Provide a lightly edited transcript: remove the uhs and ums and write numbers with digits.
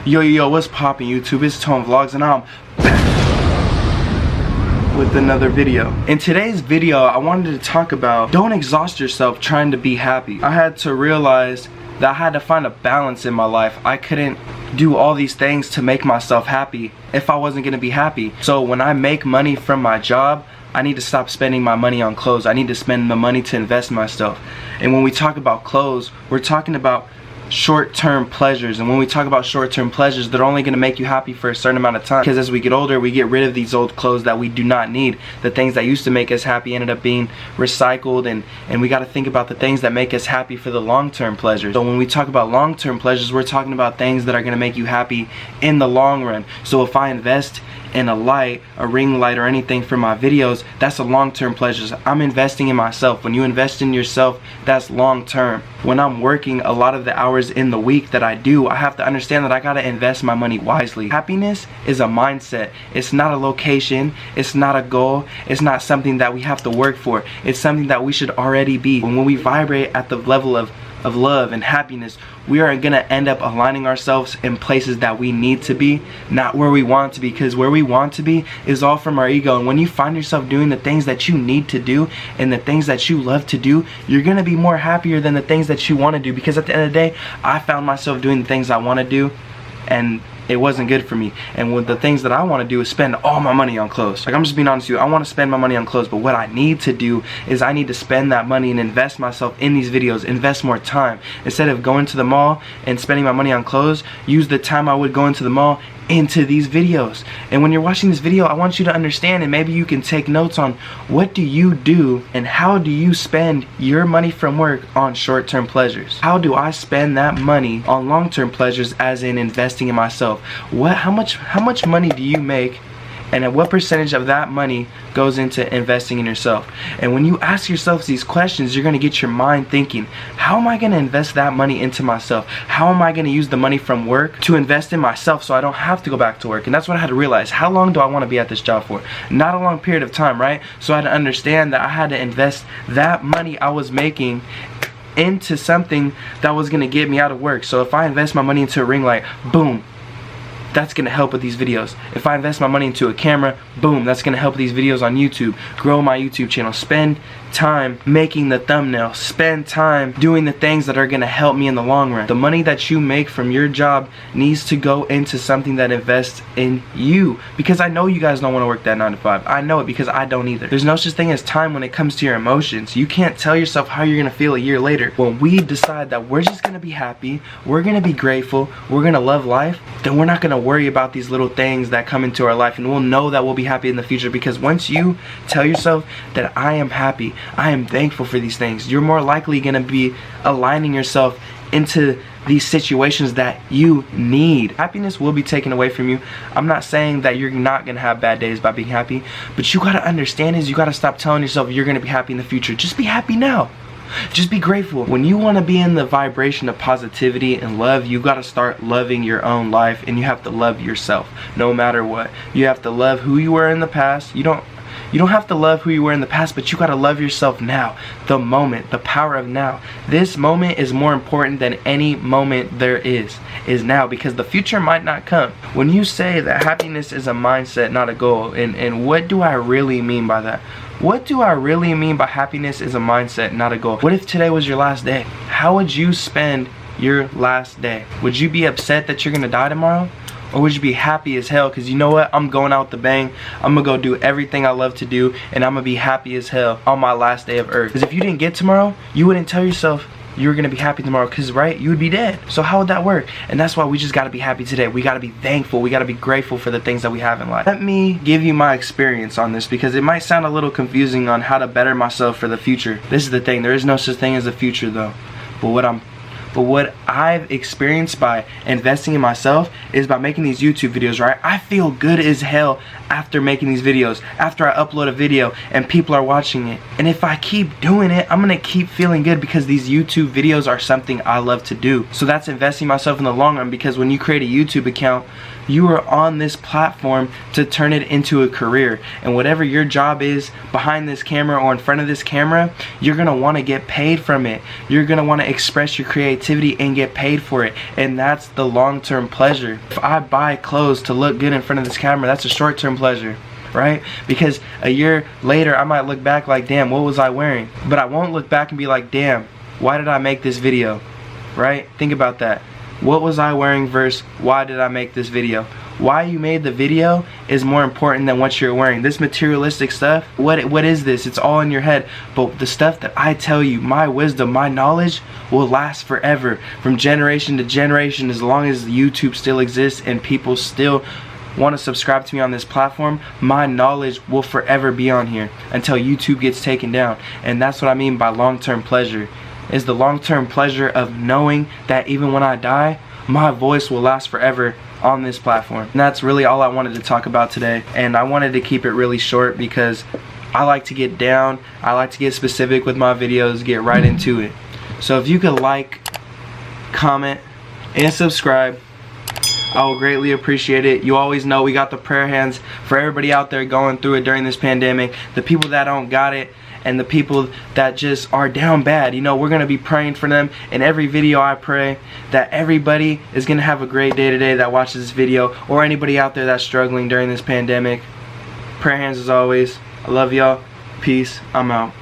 Yo, what's poppin' YouTube? It's Tone Vlogs and I'm back with another video. In today's video, I wanted to talk about don't exhaust yourself trying to be happy. I had to realize that I had to find a balance in my life. I couldn't do all these things to make myself happy if I wasn't gonna be happy. So when I make money from my job, I need to stop spending my money on clothes. I need to spend the money to invest in myself. And when we talk about clothes, we're talking about short-term pleasures. And when we talk about short-term pleasures, they're only going to make you happy for a certain amount of time, because as we get older, we get rid of these old clothes that we do not need. The things that used to make us happy ended up being recycled, and we got to think about the things that make us happy for the long-term pleasures. So when we talk about long-term pleasures, we're talking about things that are going to make you happy in the long run. So if I invest in a light, a ring light, or anything for my videos, that's a long-term pleasures. I'm investing in myself. When you invest in yourself, that's long-term. When I'm working a lot of the hours in the week that I do, I have to understand that I gotta invest my money wisely. Happiness is a mindset. It's not a location. It's not a goal. It's not something that we have to work for. It's something that we should already be. When we vibrate at the level of love and happiness, we are gonna end up aligning ourselves in places that we need to be, not where we want to be, because where we want to be is all from our ego. And when you find yourself doing the things that you need to do and the things that you love to do, you're gonna be more happier than the things that you want to do. Because at the end of the day, I found myself doing the things I want to do, and it wasn't good for me. And with the things that I want to do is spend all my money on clothes. Like, I'm just being honest with you, I want to spend my money on clothes, but what I need to do is I need to spend that money and invest myself in these videos, invest more time. Instead of going to the mall and spending my money on clothes, use the time I would go into the mall into these videos. And when you're watching this video, I want you to understand, and maybe you can take notes on, what do you do and how do you spend your money from work on short-term pleasures? How do I spend that money on long-term pleasures, as in investing in myself? How much money do you make, and at what percentage of that money goes into investing in yourself? And when you ask yourself these questions, you're gonna get your mind thinking, how am I gonna invest that money into myself? How am I gonna use the money from work to invest in myself so I don't have to go back to work? And that's what I had to realize. How long do I wanna be at this job for? Not a long period of time, right? So I had to understand that I had to invest that money I was making into something that was gonna get me out of work. So if I invest my money into a ring light, boom, that's gonna help with these videos. If I invest my money into a camera, boom, that's gonna help with these videos on YouTube. Grow my YouTube channel. Spend time making the thumbnail. Spend time doing the things that are gonna help me in the long run. The money that you make from your job needs to go into something that invests in you. Because I know you guys don't want to work that 9 to 5. I know it, because I don't either. There's no such thing as time when it comes to your emotions. You can't tell yourself how you're gonna feel a year later. When we decide that we're just gonna be happy, we're gonna be grateful, we're gonna love life, then we're not gonna worry about these little things that come into our life, and we'll know that we'll be happy in the future. Because once you tell yourself that I am happy, I am thankful for these things, you're more likely gonna be aligning yourself into these situations that you need. Happiness will be taken away from you. I'm not saying that you're not gonna have bad days by being happy, but you gotta understand is you gotta stop telling yourself you're gonna be happy in the future. Just be happy now. Just be grateful. When you want to be in the vibration of positivity and love, you got to start loving your own life, and you have to love yourself no matter what. You have to love who you were in the past. You don't have to love who you were in the past, but you got to love yourself now. The moment, the power of now. This moment is more important than any moment there is now, because the future might not come. When you say that happiness is a mindset, not a goal, and what do I really mean by that? What do I really mean by happiness is a mindset, not a goal? What if today was your last day? How would you spend your last day? Would you be upset that you're gonna die tomorrow? Or would you be happy as hell because you know what, I'm going out with the bang, I'm gonna go do everything I love to do, and I'm gonna be happy as hell on my last day of earth? Because if you didn't get tomorrow, you wouldn't tell yourself you were gonna be happy tomorrow, because right, you would be dead. So how would that work? And that's why we just gotta be happy today. We gotta be thankful. We gotta be grateful for the things that we have in life. Let me give you my experience on this, because it might sound a little confusing on how to better myself for the future. This is the thing, there is no such thing as a future though. But what I've experienced by investing in myself is by making these YouTube videos, right? I feel good as hell after making these videos, after I upload a video and people are watching it. And if I keep doing it, I'm gonna keep feeling good because these YouTube videos are something I love to do. So that's investing myself in the long run, because when you create a YouTube account, you are on this platform to turn it into a career. And whatever your job is behind this camera or in front of this camera, you're gonna wanna get paid from it. You're gonna wanna express your creativity creativity and get paid for it. And that's the long-term pleasure. If I buy clothes to look good in front of this camera, that's a short-term pleasure, right? Because a year later I might look back like, damn, what was I wearing? But I won't look back and be like, damn, why did I make this video? Right? Think about that. What was I wearing versus why did I make this video? Why you made the video is more important than what you're wearing. This materialistic stuff, what is this? It's all in your head. But the stuff that I tell you, my wisdom, my knowledge, will last forever, from generation to generation, as long as YouTube still exists and people still want to subscribe to me on this platform. My knowledge will forever be on here until YouTube gets taken down. And that's what I mean by long-term pleasure, is the long-term pleasure of knowing that even when I die, my voice will last forever on this platform. And that's really all I wanted to talk about today. And I wanted to keep it really short because I like to get down, I like to get specific with my videos, get right into it. So if you could like, comment, and subscribe, I will greatly appreciate it. You always know we got the prayer hands for everybody out there going through it during this pandemic. The people that don't got it, and the people that just are down bad, you know, we're going to be praying for them. In every video I pray that everybody is going to have a great day today that watches this video, or anybody out there that's struggling during this pandemic. Prayer hands as always. I love y'all. Peace. I'm out.